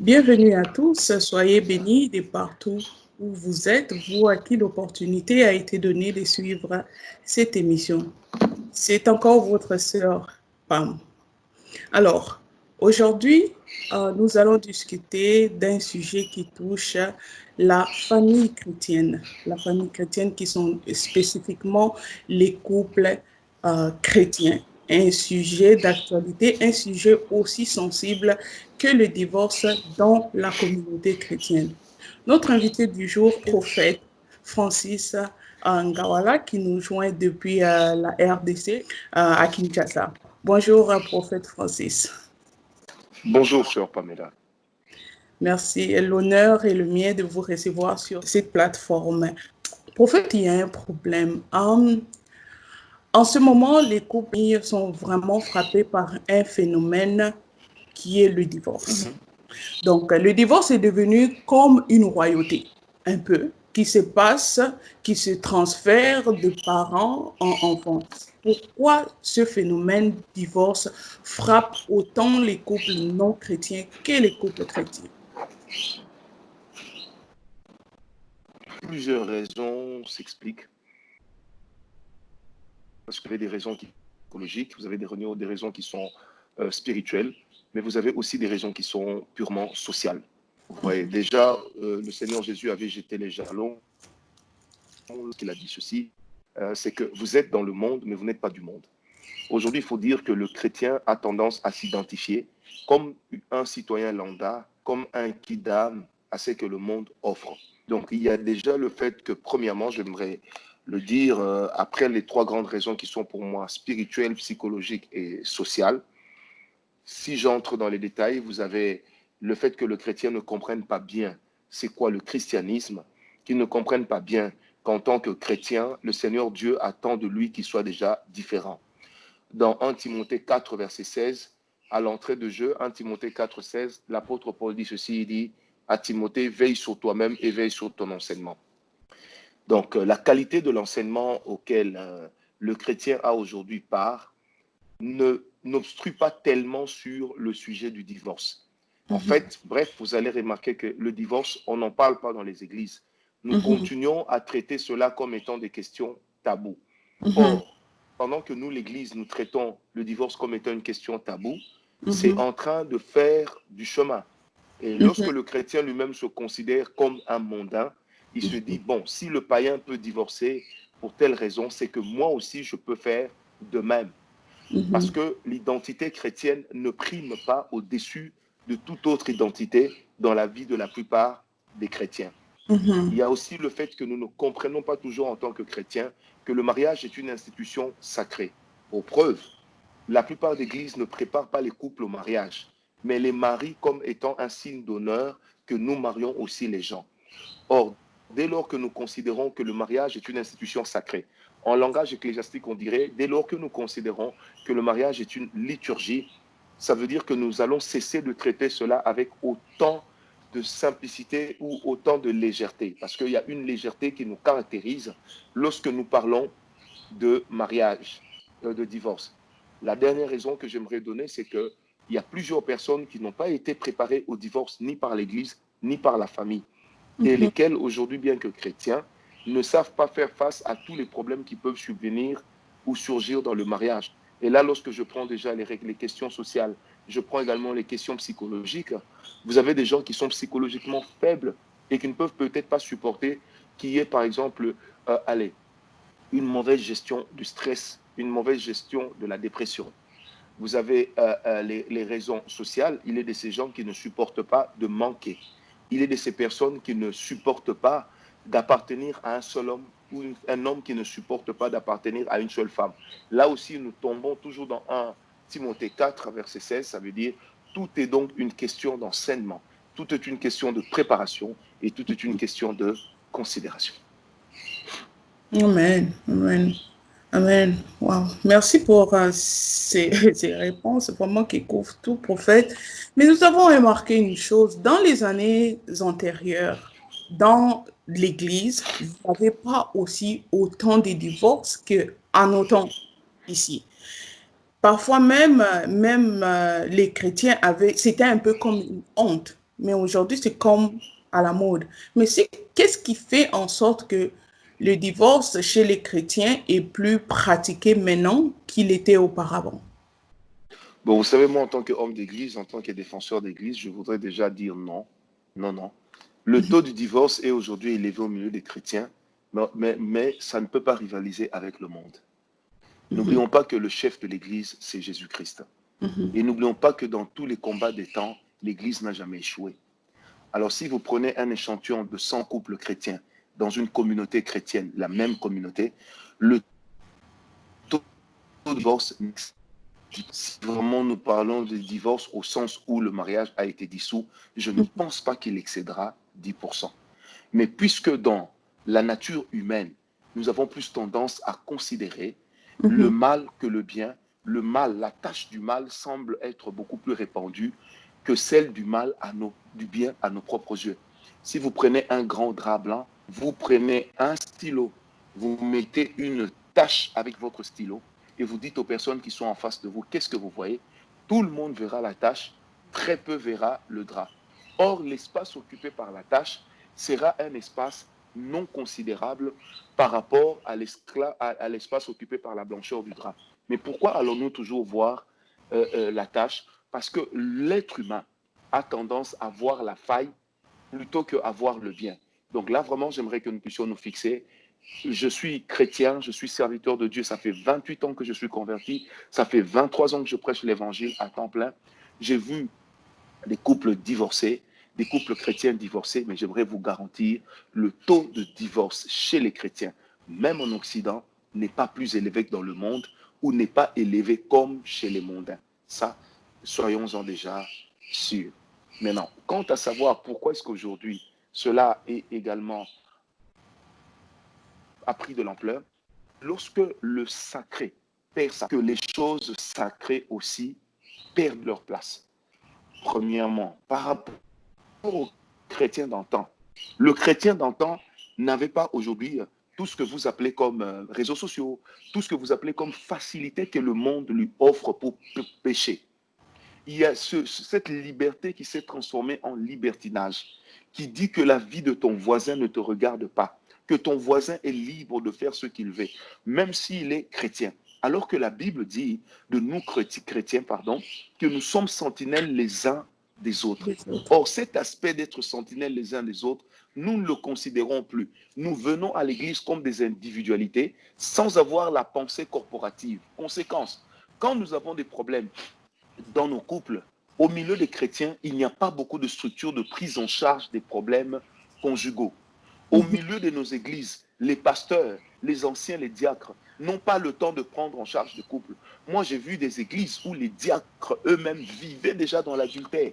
Bienvenue à tous, soyez bénis de partout où vous êtes, vous à qui l'opportunité a été donnée de suivre cette émission. C'est encore votre sœur Pam. Alors, aujourd'hui, nous allons discuter d'un sujet qui touche la famille chrétienne. La famille chrétienne qui sont spécifiquement les couples chrétiens. Un sujet d'actualité, un sujet aussi sensible que le divorce dans la communauté chrétienne. Notre invité du jour est le prophète Francis Ngawala qui nous joint depuis la RDC à Kinshasa. Bonjour, prophète Francis. Bonjour, sœur Pamela. Merci. L'honneur est le mien de vous recevoir sur cette plateforme. Prophète, il y a un problème. En ce moment, les couples sont vraiment frappés par un phénomène qui est le divorce. Donc, le divorce est devenu comme une royauté, un peu, qui se passe, qui se transfère de parents en enfants. Pourquoi ce phénomène divorce frappe autant les couples non chrétiens que les couples chrétiens? Plusieurs raisons s'expliquent. Parce que vous avez des raisons psychologiques, vous avez des raisons qui sont spirituelles, mais vous avez aussi des raisons qui sont purement sociales. Ouais, déjà, le Seigneur Jésus avait jeté les jalons. Il a dit ceci, c'est que vous êtes dans le monde, mais vous n'êtes pas du monde. Aujourd'hui, il faut dire que le chrétien a tendance à s'identifier comme un citoyen lambda, comme un kidam à ce que le monde offre. Donc, il y a déjà le fait que, premièrement, j'aimerais le dire, après les trois grandes raisons qui sont pour moi spirituelles, psychologiques et sociales. Si j'entre dans les détails, vous avez le fait que le chrétien ne comprenne pas bien c'est quoi le christianisme, qu'il ne comprenne pas bien qu'en tant que chrétien, le Seigneur Dieu attend de lui qu'il soit déjà différent. Dans 1 Timothée 4, verset 16, à l'entrée de jeu, 1 Timothée 4, 16, l'apôtre Paul dit ceci, il dit à Timothée, veille sur toi-même et veille sur ton enseignement. Donc, la qualité de l'enseignement auquel le chrétien a aujourd'hui part n'obstrue pas tellement sur le sujet du divorce. En fait, bref, vous allez remarquer que le divorce, on n'en parle pas dans les églises. Nous continuons à traiter cela comme étant des questions taboues. Or, pendant que nous, l'Église, nous traitons le divorce comme étant une question taboue, c'est en train de faire du chemin. Et lorsque le chrétien lui-même se considère comme un mondain, il se dit, bon, si le païen peut divorcer pour telle raison, c'est que moi aussi, je peux faire de même. Parce que l'identité chrétienne ne prime pas au-dessus de toute autre identité dans la vie de la plupart des chrétiens. Il y a aussi le fait que nous ne comprenons pas toujours en tant que chrétiens que le mariage est une institution sacrée. Aux preuves, la plupart des églises ne préparent pas les couples au mariage, mais les marient comme étant un signe d'honneur que nous marions aussi les gens. Or, dès lors que nous considérons que le mariage est une institution sacrée, en langage ecclésiastique, on dirait, dès lors que nous considérons que le mariage est une liturgie, ça veut dire que nous allons cesser de traiter cela avec autant de simplicité ou autant de légèreté, parce qu'il y a une légèreté qui nous caractérise lorsque nous parlons de mariage, de divorce. La dernière raison que j'aimerais donner, c'est qu'il y a plusieurs personnes qui n'ont pas été préparées au divorce ni par l'Église, ni par la famille, et lesquelles aujourd'hui, bien que chrétiens, ne savent pas faire face à tous les problèmes qui peuvent subvenir ou surgir dans le mariage. Et là, lorsque je prends déjà les questions sociales, je prends également les questions psychologiques, vous avez des gens qui sont psychologiquement faibles et qui ne peuvent peut-être pas supporter qu'il y ait, par exemple, une mauvaise gestion du stress, une mauvaise gestion de la dépression. Vous avez les raisons sociales, il est de ces gens qui ne supportent pas de manquer. Il est de ces personnes qui ne supportent pas d'appartenir à un seul homme ou un homme qui ne supporte pas d'appartenir à une seule femme. Là aussi, nous tombons toujours dans 1 Timothée 4, verset 16, ça veut dire tout est donc une question d'enseignement, tout est une question de préparation et tout est une question de considération. Amen, amen, amen. Wow. Merci pour ces réponses, vraiment qui couvrent tout, prophète. Mais nous avons remarqué une chose, dans les années antérieures, dans l'Église, vous n'avez pas aussi autant de divorces qu'en autant ici. Parfois même les chrétiens c'était un peu comme une honte, mais aujourd'hui c'est comme à la mode. Mais qu'est-ce qui fait en sorte que le divorce chez les chrétiens est plus pratiqué maintenant qu'il était auparavant? Bon, vous savez, moi, en tant qu'homme d'église, en tant que défenseur d'église, je voudrais déjà dire non. Non, non. Le Mhm, taux du divorce est aujourd'hui élevé au milieu des chrétiens, mais ça ne peut pas rivaliser avec le monde. mhm, N'oublions pas que le chef de l'église, c'est Jésus-Christ. mhm, Et n'oublions pas que dans tous les combats des temps, l'église n'a jamais échoué. Alors, si vous prenez un échantillon de 100 couples chrétiens dans une communauté chrétienne, la même communauté, le taux de divorce, si vraiment nous parlons de divorce au sens où le mariage a été dissous, je ne pense pas qu'il excédera 10%. Mais puisque dans la nature humaine, nous avons plus tendance à considérer le mhm, mal que le bien, le mal, la tâche du mal semble être beaucoup plus répandue que celle du mal du bien à nos propres yeux. Si vous prenez un grand drap blanc, vous prenez un stylo, vous mettez une tâche avec votre stylo et vous dites aux personnes qui sont en face de vous, qu'est-ce que vous voyez? Tout le monde verra la tâche, très peu verra le drap. Or, l'espace occupé par la tâche sera un espace non considérable par rapport à l'espace occupé par la blancheur du drap. Mais pourquoi allons-nous toujours voir la tâche? Parce que l'être humain a tendance à voir la faille plutôt qu'à voir le bien. Donc là, vraiment, j'aimerais que nous puissions nous fixer. Je suis chrétien, je suis serviteur de Dieu. Ça fait 28 ans que je suis converti. Ça fait 23 ans que je prêche l'évangile à temps plein. J'ai vu des couples divorcés, des couples chrétiens divorcés, mais j'aimerais vous garantir, le taux de divorce chez les chrétiens, même en Occident, n'est pas plus élevé que dans le monde ou n'est pas élevé comme chez les mondains. Ça, soyons-en déjà sûrs. Maintenant, quant à savoir pourquoi est-ce qu'aujourd'hui cela est également a pris de l'ampleur, lorsque le sacré perd ça, que les choses sacrées aussi perdent leur place. Premièrement, par rapport aux chrétiens d'antan. Le chrétien d'antan n'avait pas aujourd'hui tout ce que vous appelez comme réseaux sociaux, tout ce que vous appelez comme facilité que le monde lui offre pour pécher. Il y a cette liberté qui s'est transformée en libertinage, qui dit que la vie de ton voisin ne te regarde pas, que ton voisin est libre de faire ce qu'il veut, même s'il est chrétien. Alors que la Bible dit de nous chrétiens, que nous sommes sentinelles les uns des autres. des autres. Or, cet aspect d'être sentinelles les uns des autres, nous ne le considérons plus. Nous venons à l'Église comme des individualités sans avoir la pensée corporative. Conséquence, quand nous avons des problèmes dans nos couples, au milieu des chrétiens, il n'y a pas beaucoup de structures de prise en charge des problèmes conjugaux. Au Mhm, milieu de nos églises, les pasteurs, les anciens, les diacres n'ont pas le temps de prendre en charge des couples. Moi, j'ai vu des églises où les diacres eux-mêmes vivaient déjà dans l'adultère.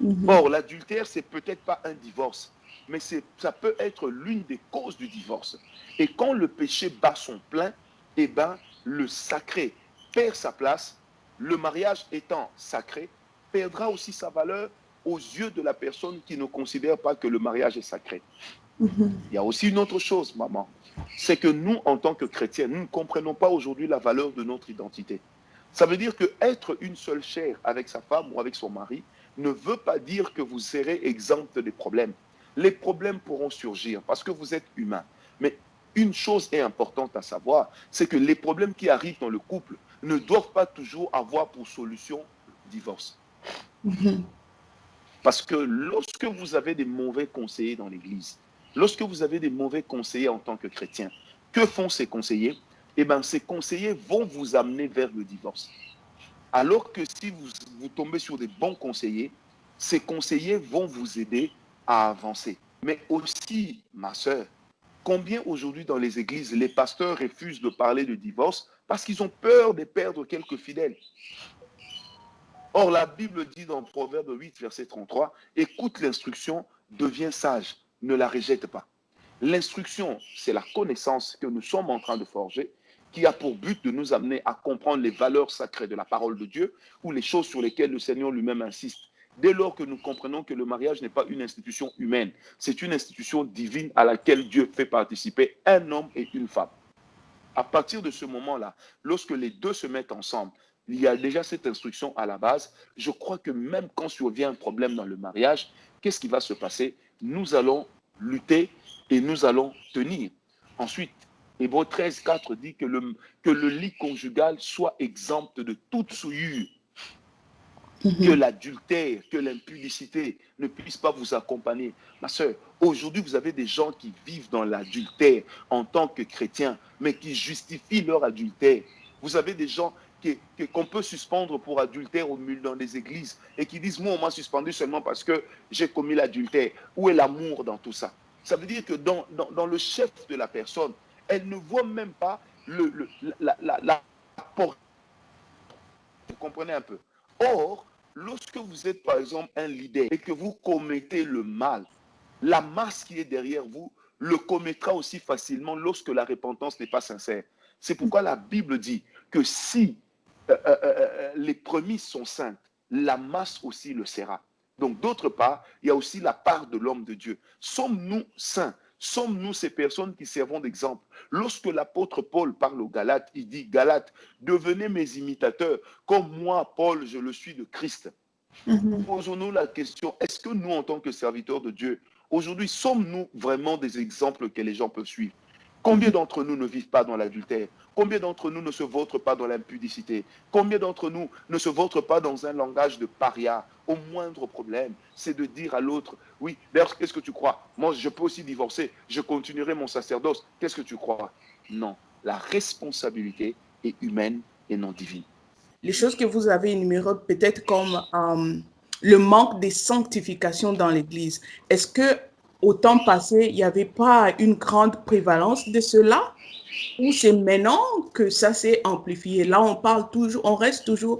mhm, Or, l'adultère, c'est peut-être pas un divorce, mais ça peut être l'une des causes du divorce. Et quand le péché bat son plein, eh ben, le sacré perd sa place. Le mariage étant sacré, perdra aussi sa valeur aux yeux de la personne qui ne considère pas que le mariage est sacré. mhm, Il y a aussi une autre chose, maman. C'est que nous, en tant que chrétiens, nous ne comprenons pas aujourd'hui la valeur de notre identité. Ça veut dire que être une seule chair avec sa femme ou avec son mari ne veut pas dire que vous serez exempt des problèmes. Les problèmes pourront surgir parce que vous êtes humain. Mais une chose est importante à savoir, c'est que les problèmes qui arrivent dans le couple ne doivent pas toujours avoir pour solution le divorce. mhm. Parce que lorsque vous avez des mauvais conseillers dans l'Église, lorsque vous avez des mauvais conseillers en tant que chrétien, que font ces conseillers? Eh bien, ces conseillers vont vous amener vers le divorce. Alors que si vous tombez sur des bons conseillers, ces conseillers vont vous aider à avancer. Mais aussi, ma sœur, combien aujourd'hui dans les églises, les pasteurs refusent de parler de divorce parce qu'ils ont peur de perdre quelques fidèles. Or, la Bible dit dans Proverbe 8, verset 33, écoute l'instruction, deviens sage, ne la rejette pas. L'instruction, c'est la connaissance que nous sommes en train de forger, qui a pour but de nous amener à comprendre les valeurs sacrées de la parole de Dieu ou les choses sur lesquelles le Seigneur lui-même insiste. Dès lors que nous comprenons que le mariage n'est pas une institution humaine, c'est une institution divine à laquelle Dieu fait participer un homme et une femme. À partir de ce moment-là, lorsque les deux se mettent ensemble, il y a déjà cette instruction à la base. Je crois que même quand survient un problème dans le mariage, qu'est-ce qui va se passer? Nous allons lutter et nous allons tenir. Ensuite, Hébreux 13:4 dit que le lit conjugal soit exempt de toute souillure, que l'adultère, que l'impudicité ne puisse pas vous accompagner. Ma soeur, aujourd'hui, vous avez des gens qui vivent dans l'adultère en tant que chrétiens, mais qui justifient leur adultère. Vous avez des gens qu'on peut suspendre pour adultère dans les églises et qui disent, moi, on m'a suspendu seulement parce que j'ai commis l'adultère. Où est l'amour dans tout ça? Ça veut dire que dans le chef de la personne, elle ne voit même pas la portée. Vous comprenez un peu? Or, lorsque vous êtes par exemple un leader et que vous commettez le mal, la masse qui est derrière vous le commettra aussi facilement lorsque la repentance n'est pas sincère. C'est pourquoi la Bible dit que si les prémices sont saintes, la masse aussi le sera. Donc, d'autre part, il y a aussi la part de l'homme de Dieu. Sommes-nous saints? Sommes-nous ces personnes qui servons d'exemple? Lorsque l'apôtre Paul parle aux Galates, il dit, Galates, devenez mes imitateurs, comme moi, Paul, je le suis de Christ. Posons-nous la question, est-ce que nous, en tant que serviteurs de Dieu, aujourd'hui, sommes-nous vraiment des exemples que les gens peuvent suivre? Combien d'entre nous ne vivent pas dans l'adultère? Combien d'entre nous ne se vautrent pas dans l'impudicité? Combien d'entre nous ne se vautrent pas dans un langage de paria? Au moindre problème, c'est de dire à l'autre, oui, d'ailleurs, qu'est-ce que tu crois? Moi, je peux aussi divorcer, je continuerai mon sacerdoce. Qu'est-ce que tu crois? Non, la responsabilité est humaine et non divine. Les choses que vous avez énumérées, peut-être comme le manque de sanctification dans l'Église. Est-ce que au temps passé, il n'y avait pas une grande prévalence de cela? Ou c'est maintenant que ça s'est amplifié? Là, on parle toujours, on reste toujours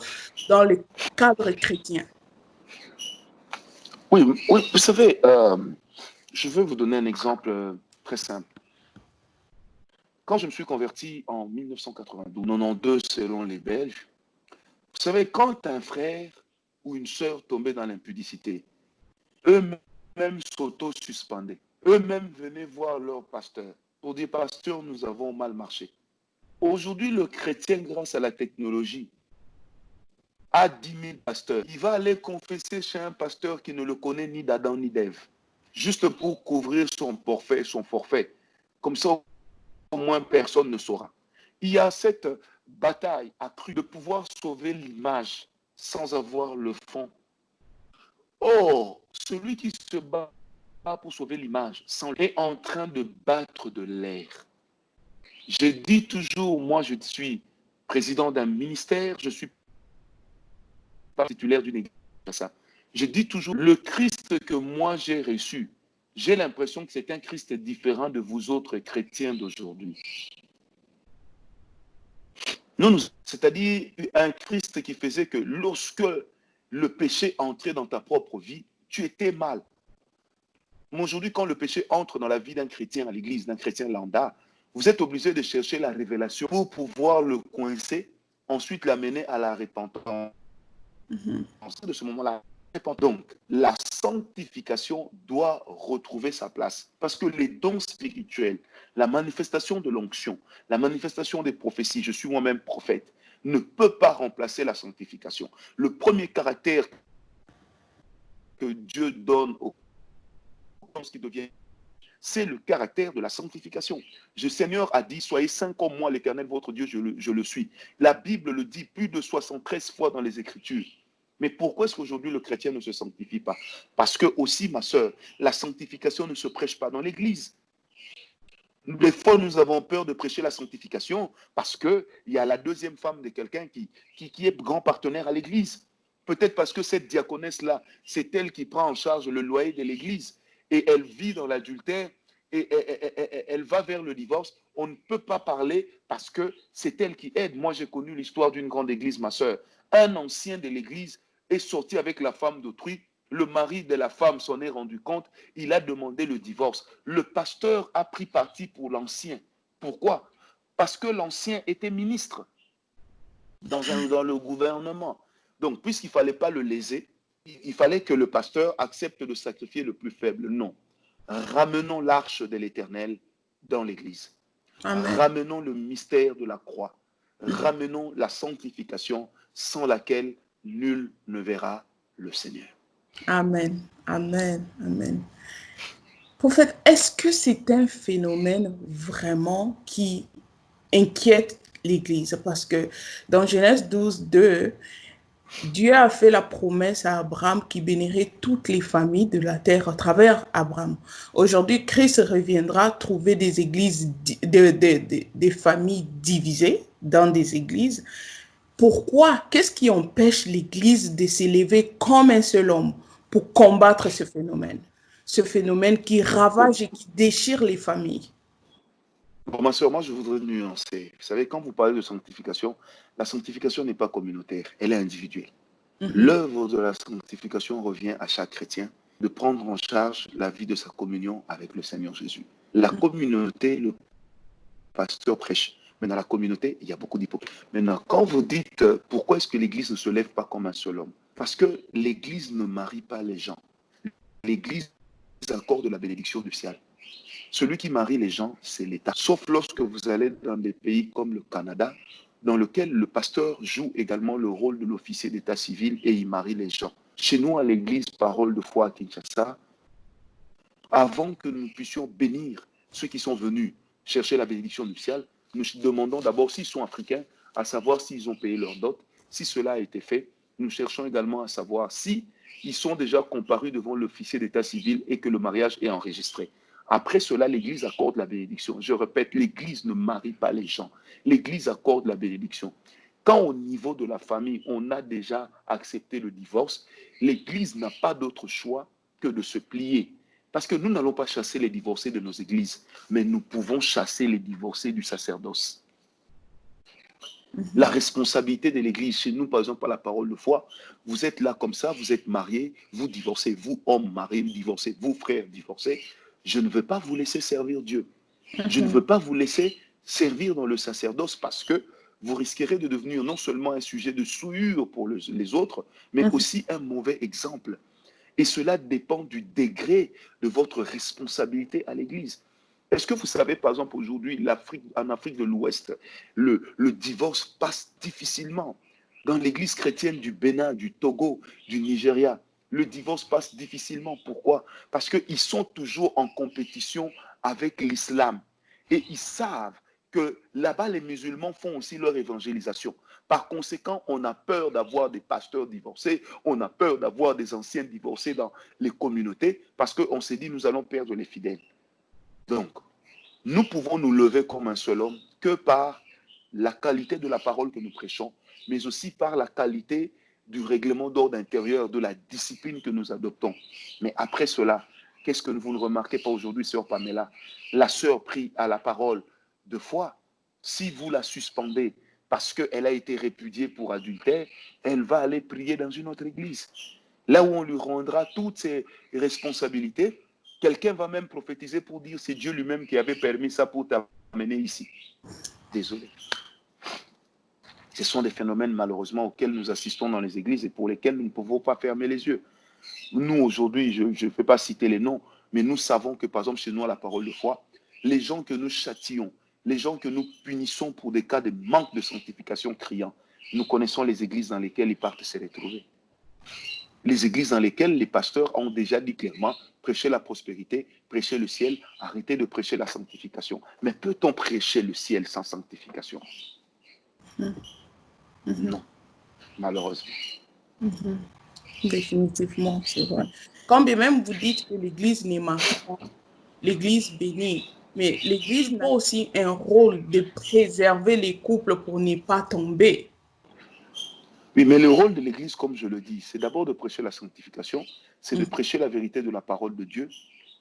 dans le cadre chrétien. Oui, oui, vous savez, je veux vous donner un exemple très simple. Quand je me suis converti en 1992, 92 selon les Belges, vous savez, quand un frère ou une sœur tombait dans l'impudicité, eux-mêmes s'auto-suspendaient. Eux-mêmes venaient voir leur pasteur pour dire, pasteur, nous avons mal marché. Aujourd'hui, le chrétien, grâce à la technologie, a 10 000 pasteurs. Il va aller confesser chez un pasteur qui ne le connaît ni d'Adam ni d'Ève, juste pour couvrir son forfait. Comme ça, au moins, personne ne saura. Il y a cette bataille accrue de pouvoir sauver l'image sans avoir le fond. Or, celui qui se bat pour sauver l'image est en train de battre de l'air. Je dis toujours, moi je suis président d'un ministère, je suis pas titulaire d'une église. Je dis toujours, le Christ que moi j'ai reçu, j'ai l'impression que c'est un Christ différent de vous autres chrétiens d'aujourd'hui. C'est-à-dire un Christ qui faisait que lorsque le péché entrait dans ta propre vie, tu étais mal. Mais aujourd'hui, quand le péché entre dans la vie d'un chrétien à l'église, d'un chrétien lambda, vous êtes obligé de chercher la révélation pour pouvoir le coincer, ensuite l'amener à la repentance. De ce moment-là, donc la sanctification doit retrouver sa place parce que les dons spirituels, la manifestation de l'onction, la manifestation des prophéties, je suis moi-même prophète, ne peut pas remplacer la sanctification. Le premier caractère que Dieu donne aux gens qui deviennent, c'est le caractère de la sanctification. Le Seigneur a dit, soyez saints comme moi, l'Éternel, votre Dieu, je le suis. La Bible le dit plus de 73 fois dans les Écritures. Mais pourquoi est-ce qu'aujourd'hui le chrétien ne se sanctifie pas? Parce que aussi, ma sœur, la sanctification ne se prêche pas dans l'Église. Des fois, nous avons peur de prêcher la sanctification parce qu'il y a la deuxième femme de quelqu'un qui est grand partenaire à l'Église. Peut-être parce que cette diaconesse-là, c'est elle qui prend en charge le loyer de l'Église et elle vit dans l'adultère et elle va vers le divorce. On ne peut pas parler parce que c'est elle qui aide. Moi, j'ai connu l'histoire d'une grande église, ma sœur. Un ancien de l'église est sorti avec la femme d'autrui. Le mari de la femme s'en est rendu compte. Il a demandé le divorce. Le pasteur a pris parti pour l'ancien. Pourquoi? Parce que l'ancien était ministre dans le gouvernement. Donc, puisqu'il ne fallait pas le léser, il fallait que le pasteur accepte de sacrifier le plus faible. Non. Ramenons l'arche de l'Éternel dans l'Église. Amen. Ramenons le mystère de la croix. Ramenons la sanctification sans laquelle nul ne verra le Seigneur. Amen. Amen. Amen. Prophète, est-ce que c'est un phénomène vraiment qui inquiète l'Église? Parce que dans Genèse 12, 2, Dieu a fait la promesse à Abraham qui bénirait toutes les familles de la terre à travers Abraham. Aujourd'hui, Christ reviendra trouver des églises, des familles divisées dans des églises. Pourquoi? Qu'est-ce qui empêche l'Église de s'élever comme un seul homme pour combattre ce phénomène? Ce phénomène qui ravage et qui déchire les familles. Bon, ma soeur, moi, je voudrais nuancer. Vous savez, quand vous parlez de sanctification, la sanctification n'est pas communautaire, elle est individuelle. L'œuvre de la sanctification revient à chaque chrétien de prendre en charge la vie de sa communion avec le Seigneur Jésus. La communauté, le pasteur prêche. Mais dans la communauté, il y a beaucoup d'hypocrites. Maintenant, quand vous dites pourquoi est-ce que l'Église ne se lève pas comme un seul homme? Parce que l'Église ne marie pas les gens. L'Église accorde la bénédiction du ciel. Celui qui marie les gens, c'est l'État. Sauf lorsque vous allez dans des pays comme le Canada, dans lequel le pasteur joue également le rôle de l'officier d'état civil et il marie les gens. Chez nous, à l'église Parole de foi à Kinshasa, avant que nous puissions bénir ceux qui sont venus chercher la bénédiction nuptiale, nous demandons d'abord s'ils sont africains, à savoir s'ils ont payé leur dot. Si cela a été fait, nous cherchons également à savoir si ils sont déjà comparus devant l'officier d'état civil et que le mariage est enregistré. Après cela, l'Église accorde la bénédiction. Je répète, l'Église ne marie pas les gens. L'Église accorde la bénédiction. Quand au niveau de la famille, on a déjà accepté le divorce, l'Église n'a pas d'autre choix que de se plier. Parce que nous n'allons pas chasser les divorcés de nos églises, mais nous pouvons chasser les divorcés du sacerdoce. La responsabilité de l'Église, chez nous, par exemple, par la parole de foi, vous êtes là comme ça, vous êtes mariés, vous divorcez, vous, hommes mariés, divorcés, vous, frères divorcés, je ne veux pas vous laisser servir Dieu. Je ne veux pas vous laisser servir dans le sacerdoce parce que vous risquerez de devenir non seulement un sujet de souillure pour les autres, mais aussi un mauvais exemple. Et cela dépend du degré de votre responsabilité à l'Église. Est-ce que vous savez, par exemple, aujourd'hui, en Afrique de l'Ouest, le divorce passe difficilement. Dans l'Église chrétienne du Bénin, du Togo, du Nigeria, le divorce passe difficilement. Pourquoi? Parce qu'ils sont toujours en compétition avec l'islam. Et ils savent que là-bas, les musulmans font aussi leur évangélisation. Par conséquent, on a peur d'avoir des pasteurs divorcés, on a peur d'avoir des anciens divorcés dans les communautés, parce qu'on s'est dit, nous allons perdre les fidèles. Donc, nous pouvons nous lever comme un seul homme que par la qualité de la parole que nous prêchons, mais aussi par la qualité du règlement d'ordre intérieur, de la discipline que nous adoptons. Mais après cela, qu'est-ce que vous ne remarquez pas aujourd'hui, sœur Pamela? La sœur prie à la parole de foi. Si vous la suspendez parce qu'elle a été répudiée pour adultère, elle va aller prier dans une autre église. Là où on lui rendra toutes ses responsabilités, quelqu'un va même prophétiser pour dire c'est Dieu lui-même qui avait permis ça pour t'amener ici. Désolé. Ce sont des phénomènes malheureusement auxquels nous assistons dans les églises et pour lesquels nous ne pouvons pas fermer les yeux. Nous aujourd'hui, je ne vais pas citer les noms, mais nous savons que par exemple chez nous à la parole de foi, les gens que nous châtillons, les gens que nous punissons pour des cas de manque de sanctification criant, nous connaissons les églises dans lesquelles ils partent se retrouver. Les églises dans lesquelles les pasteurs ont déjà dit clairement, prêchez la prospérité, prêchez le ciel, arrêtez de prêcher la sanctification. Mais peut-on prêcher le ciel sans sanctification? Non, malheureusement. Définitivement, c'est vrai. Quand bien même vous dites que l'Église n'est pas, l'Église bénit, mais l'Église a aussi un rôle de préserver les couples pour ne pas tomber. Oui, mais le rôle de l'Église, comme je le dis, c'est d'abord de prêcher la sanctification, c'est de prêcher la vérité de la parole de Dieu,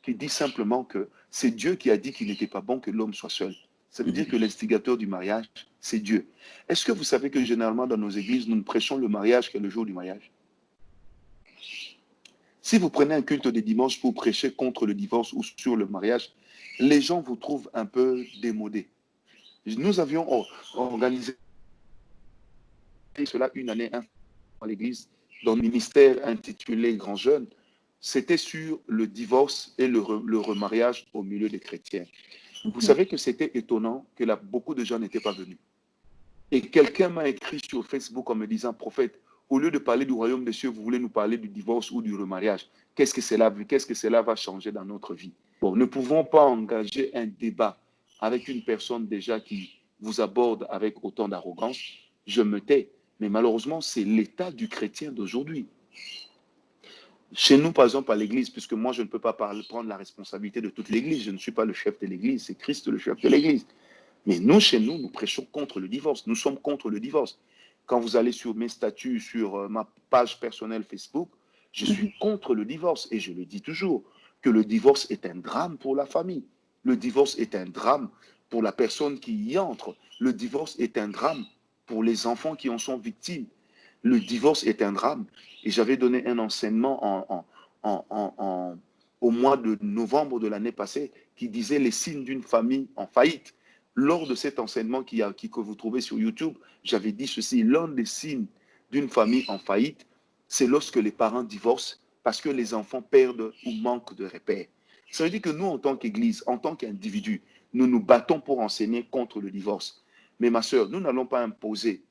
qui dit simplement que c'est Dieu qui a dit qu'il n'était pas bon que l'homme soit seul. Ça veut dire que l'instigateur du mariage, c'est Dieu. Est-ce que vous savez que généralement dans nos églises, nous ne prêchons le mariage que le jour du mariage? Si vous prenez un culte de dimanche pour prêcher contre le divorce ou sur le mariage, les gens vous trouvent un peu démodés. Nous avions organisé cela une année dans l'église, dans le ministère intitulé Grand Jeune. C'était sur le divorce et le remariage au milieu des chrétiens. Vous savez que c'était étonnant que beaucoup de gens n'étaient pas venus. Et quelqu'un m'a écrit sur Facebook en me disant, prophète, au lieu de parler du royaume des cieux, vous voulez nous parler du divorce ou du remariage. Qu'est-ce que cela va changer dans notre vie? Bon, ne pouvons pas engager un débat avec une personne déjà qui vous aborde avec autant d'arrogance. Je me tais. Mais malheureusement, c'est l'état du chrétien d'aujourd'hui. Chez nous, par exemple, à l'église, puisque moi, je ne peux pas prendre la responsabilité de toute l'église, je ne suis pas le chef de l'église, c'est Christ le chef de l'église. Mais nous, chez nous, nous prêchons contre le divorce. Nous sommes contre le divorce. Quand vous allez sur mes statuts, sur ma page personnelle Facebook, je suis contre le divorce. Et je le dis toujours, que le divorce est un drame pour la famille. Le divorce est un drame pour la personne qui y entre. Le divorce est un drame pour les enfants qui en sont victimes. Le divorce est un drame. Et j'avais donné un enseignement au mois de novembre de l'année passée qui disait les signes d'une famille en faillite. Lors de cet enseignement que vous trouvez sur YouTube, j'avais dit ceci, l'un des signes d'une famille en faillite, c'est lorsque les parents divorcent parce que les enfants perdent ou manquent de repères. Ça veut dire que nous, en tant qu'Église, en tant qu'individus, nous nous battons pour enseigner contre le divorce. Mais ma sœur, nous n'allons pas imposer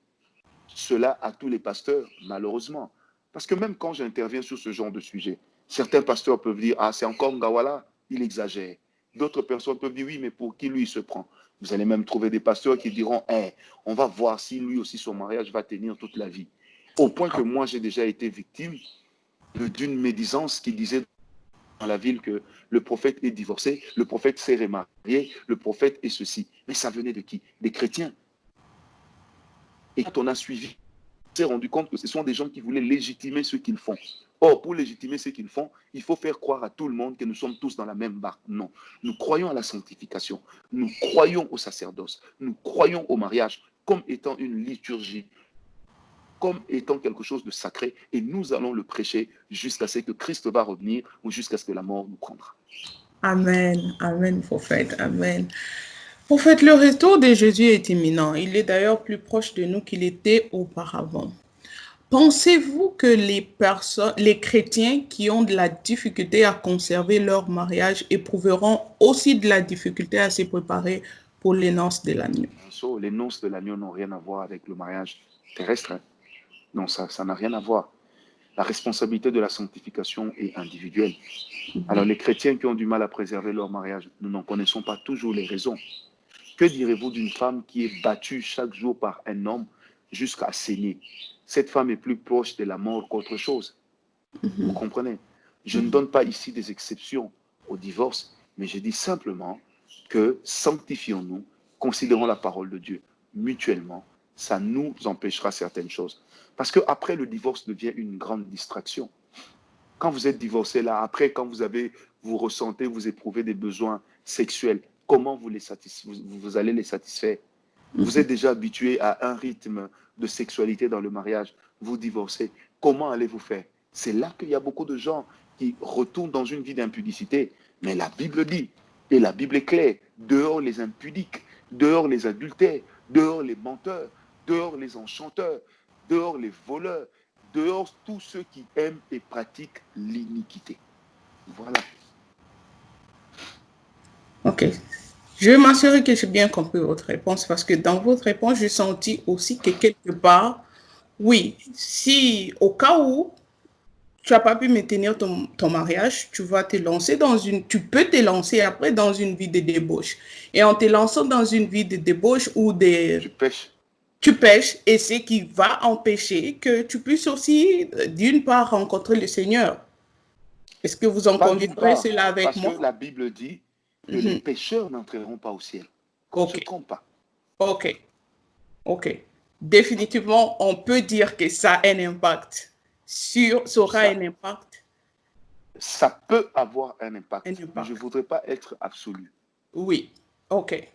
cela à tous les pasteurs, malheureusement. Parce que même quand j'interviens sur ce genre de sujet, certains pasteurs peuvent dire, ah, c'est encore Ngawala, il exagère. D'autres personnes peuvent dire, oui, mais pour qui lui se prend? Vous allez même trouver des pasteurs qui diront, hey, on va voir si lui aussi son mariage va tenir toute la vie. Au point que moi, j'ai déjà été victime d'une médisance qui disait dans la ville que le prophète est divorcé, le prophète s'est remarié, le prophète est ceci. Mais ça venait de qui? Des chrétiens. Et quand on a suivi, on s'est rendu compte que ce sont des gens qui voulaient légitimer ce qu'ils font. Or, pour légitimer ce qu'ils font, il faut faire croire à tout le monde que nous sommes tous dans la même barque. Non. Nous croyons à la sanctification. Nous croyons au sacerdoce. Nous croyons au mariage comme étant une liturgie, comme étant quelque chose de sacré. Et nous allons le prêcher jusqu'à ce que Christ va revenir ou jusqu'à ce que la mort nous prendra. Amen, amen, prophète, amen. Prophète, le retour de Jésus est imminent. Il est d'ailleurs plus proche de nous qu'il était auparavant. Pensez-vous que les chrétiens qui ont de la difficulté à conserver leur mariage éprouveront aussi de la difficulté à se préparer pour les noces de l'agneau? Les noces de l'agneau n'ont rien à voir avec le mariage terrestre. Hein. Non, ça n'a rien à voir. La responsabilité de la sanctification est individuelle. Alors les chrétiens qui ont du mal à préserver leur mariage, nous n'en connaissons pas toujours les raisons. Que direz-vous d'une femme qui est battue chaque jour par un homme jusqu'à saigner? Cette femme est plus proche de la mort qu'autre chose. Vous comprenez? Je ne donne pas ici des exceptions au divorce, mais je dis simplement que sanctifions-nous, considérons la parole de Dieu mutuellement, ça nous empêchera certaines choses. Parce qu'après, le divorce devient une grande distraction. Quand vous êtes divorcé, là, après, quand vous ressentez, vous éprouvez des besoins sexuels, comment vous allez les satisfaire? Vous êtes déjà habitué à un rythme de sexualité dans le mariage, vous divorcez, comment allez-vous faire? C'est là qu'il y a beaucoup de gens qui retournent dans une vie d'impudicité. Mais la Bible dit, et la Bible est claire, dehors les impudiques, dehors les adultères, dehors les menteurs, dehors les enchanteurs, dehors les voleurs, dehors tous ceux qui aiment et pratiquent l'iniquité. Voilà. Ok. Je vais m'assurer que j'ai bien compris votre réponse parce que dans votre réponse, j'ai senti aussi que quelque part, oui, si au cas où tu n'as pas pu maintenir ton mariage, tu vas te lancer tu peux te lancer après dans une vie de débauche. Et en te lançant dans une vie de débauche ou tu pêches et ce qui va empêcher que tu puisses aussi, d'une part, rencontrer le Seigneur. Est-ce que vous en Pas d'une conviendrez part, cela avec parce que moi? la Bible dit que les pécheurs n'entreront pas au ciel. Qu'on ne se Ok, trompe pas. ok, ok. Définitivement, on peut dire que ça a un impact. Ça aura un impact. Ça peut avoir un impact, mais je ne voudrais pas être absolu. Oui, ok,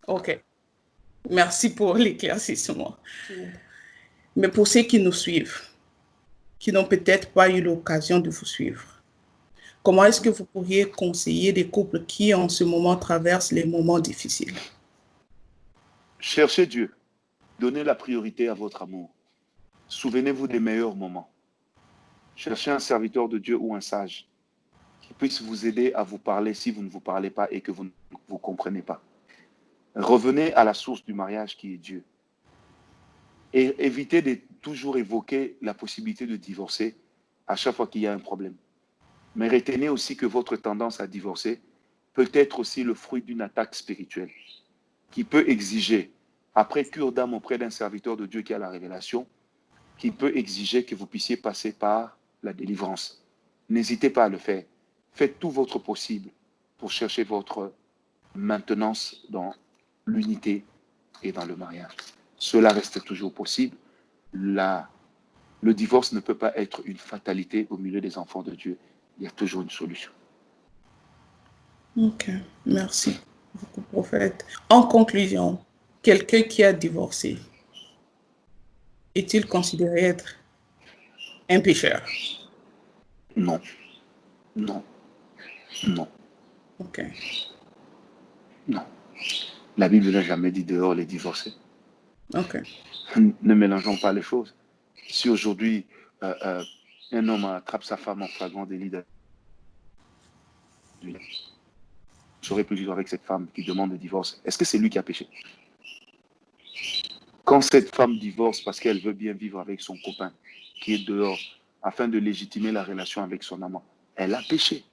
ok. Merci pour l'éclaircissement. Mais pour ceux qui nous suivent, qui n'ont peut-être pas eu l'occasion de vous suivre, comment est-ce que vous pourriez conseiller des couples qui en ce moment traversent les moments difficiles? Cherchez Dieu. Donnez la priorité à votre amour. Souvenez-vous des meilleurs moments. Cherchez un serviteur de Dieu ou un sage qui puisse vous aider à vous parler si vous ne vous parlez pas et que vous ne vous comprenez pas. Revenez à la source du mariage qui est Dieu. Et évitez de toujours évoquer la possibilité de divorcer à chaque fois qu'il y a un problème. Mais retenez aussi que votre tendance à divorcer peut être aussi le fruit d'une attaque spirituelle qui peut exiger, après cure d'âme auprès d'un serviteur de Dieu qui a la révélation, qui peut exiger que vous puissiez passer par la délivrance. N'hésitez pas à le faire. Faites tout votre possible pour chercher votre maintenance dans l'unité et dans le mariage. Cela reste toujours possible. Le divorce ne peut pas être une fatalité au milieu des enfants de Dieu. Il y a toujours une solution. Ok, merci beaucoup, prophète. En conclusion, quelqu'un qui a divorcé, est-il considéré être un pécheur? Non, non, non, Ok. non. La Bible n'a jamais dit dehors les divorcés. Ok. Ne mélangeons pas les choses. Si aujourd'hui, un homme attrape sa femme en flagrant délit, j'aurais pu vivre avec cette femme qui demande le divorce. Est-ce que c'est lui qui a péché? Quand cette femme divorce parce qu'elle veut bien vivre avec son copain qui est dehors, afin de légitimer la relation avec son amant, elle a péché.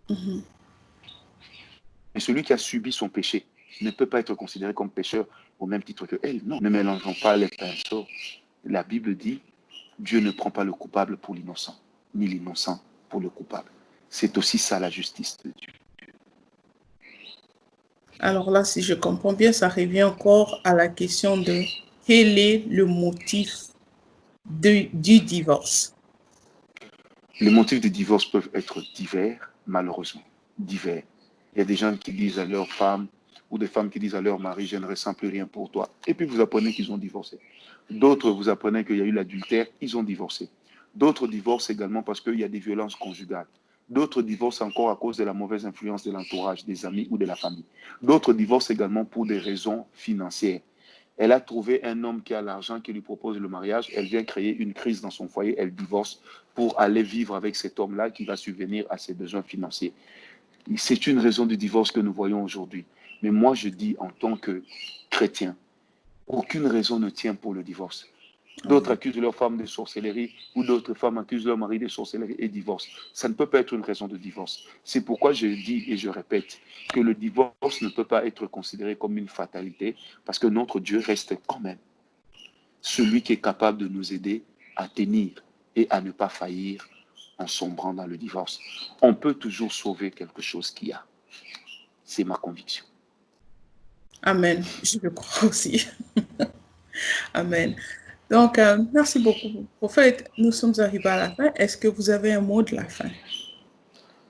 Mhm. Et celui qui a subi son péché ne peut pas être considéré comme pécheur au même titre que elle. Non, ne mélangeons pas les pinceaux. La Bible dit, Dieu ne prend pas le coupable pour l'innocent, ni l'innocent pour le coupable. C'est aussi ça la justice de Dieu. Alors là, si je comprends bien, ça revient encore à la question de quel est le motif du divorce? Les motifs de divorce peuvent être divers, malheureusement. Divers. Il y a des gens qui disent à leur femme, ou des femmes qui disent à leur mari, je ne ressens plus rien pour toi. Et puis vous apprenez qu'ils ont divorcé. D'autres, vous apprenez qu'il y a eu l'adultère, ils ont divorcé. D'autres divorcent également parce qu'il y a des violences conjugales. D'autres divorcent encore à cause de la mauvaise influence de l'entourage, des amis ou de la famille. D'autres divorcent également pour des raisons financières. Elle a trouvé un homme qui a l'argent, qui lui propose le mariage. Elle vient créer une crise dans son foyer. Elle divorce pour aller vivre avec cet homme-là qui va subvenir à ses besoins financiers. C'est une raison de divorce que nous voyons aujourd'hui. Mais moi, je dis en tant que chrétien, aucune raison ne tient pour le divorce. D'autres accusent leur femme de sorcellerie ou d'autres femmes accusent leur mari de sorcellerie et divorcent. Ça ne peut pas être une raison de divorce. C'est pourquoi je dis et je répète que le divorce ne peut pas être considéré comme une fatalité parce que notre Dieu reste quand même celui qui est capable de nous aider à tenir et à ne pas faillir en sombrant dans le divorce. On peut toujours sauver quelque chose qu'il y a. C'est ma conviction. Amen. Je le crois aussi. Amen. Donc, merci beaucoup, prophète. Nous sommes arrivés à la fin. Est-ce que vous avez un mot de la fin?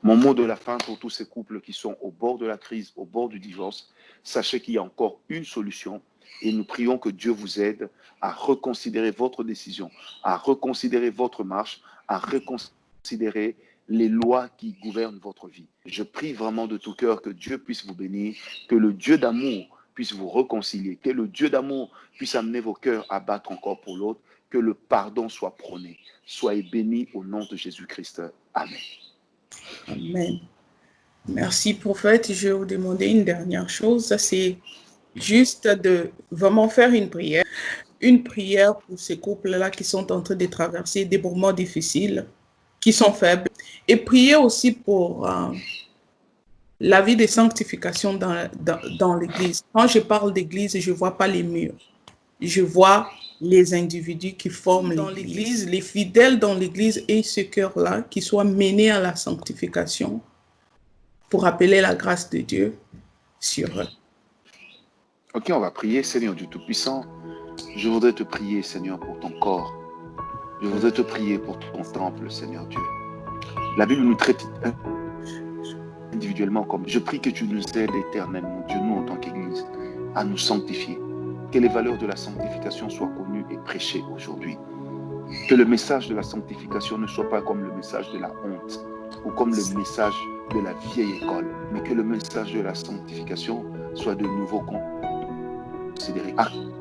Mon mot de la fin pour tous ces couples qui sont au bord de la crise, au bord du divorce, sachez qu'il y a encore une solution et nous prions que Dieu vous aide à reconsidérer votre décision, à reconsidérer votre marche, à reconsidérer les lois qui gouvernent votre vie. Je prie vraiment de tout cœur que Dieu puisse vous bénir, que le Dieu d'amour puisse vous réconcilier, que le Dieu d'amour puisse amener vos cœurs à battre encore pour l'autre, que le pardon soit prôné. Soyez bénis au nom de Jésus-Christ. Amen. Amen. Merci, prophète. Je vais vous demander une dernière chose. C'est juste de vraiment faire une prière. Une prière pour ces couples-là qui sont en train de traverser des moments difficiles, qui sont faibles. Et prier aussi pour la vie de sanctification dans l'Église. Quand je parle d'Église, je ne vois pas les murs. Je vois les individus qui forment dans l'Église, les fidèles dans l'Église et ce cœur-là qui soit mené à la sanctification pour appeler la grâce de Dieu sur eux. Ok, on va prier, Seigneur Dieu Tout-Puissant. Je voudrais te prier, Seigneur, pour ton corps. Je voudrais te prier pour ton temple, Seigneur Dieu. La Bible nous traite individuellement comme. Je prie que tu nous aides éternellement, Dieu, nous en tant qu'Église, à nous sanctifier. Que les valeurs de la sanctification soient connues et prêchées aujourd'hui. Que le message de la sanctification ne soit pas comme le message de la honte ou comme le message de la vieille école, mais que le message de la sanctification soit de nouveau considéré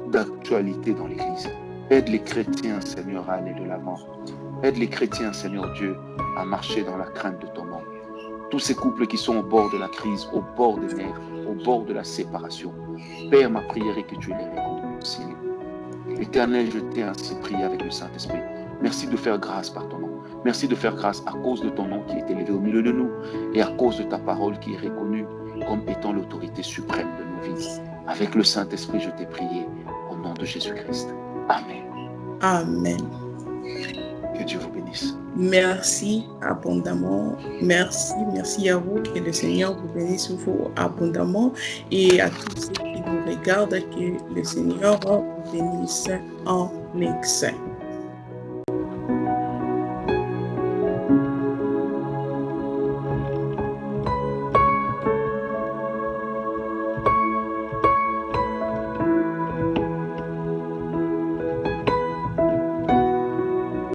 d'actualité dans l'Église. Aide les chrétiens, Seigneur, à aller de l'avant. Aide les chrétiens, Seigneur Dieu, à marcher dans la crainte de ton nom. Tous ces couples qui sont au bord de la crise, au bord des nerfs, au bord de la séparation. Père, ma prière est que tu les réconcilies. Éternel, je t'ai ainsi prié avec le Saint-Esprit. Merci de faire grâce par ton nom. Merci de faire grâce à cause de ton nom qui est élevé au milieu de nous et à cause de ta parole qui est reconnue comme étant l'autorité suprême de nos vies. Avec le Saint-Esprit, je t'ai prié au nom de Jésus-Christ. Amen. Amen. Que Dieu vous bénisse. Merci abondamment. Merci à vous. Que le Seigneur vous bénisse abondamment. Et à tous ceux qui nous regardent, que le Seigneur vous bénisse en excès.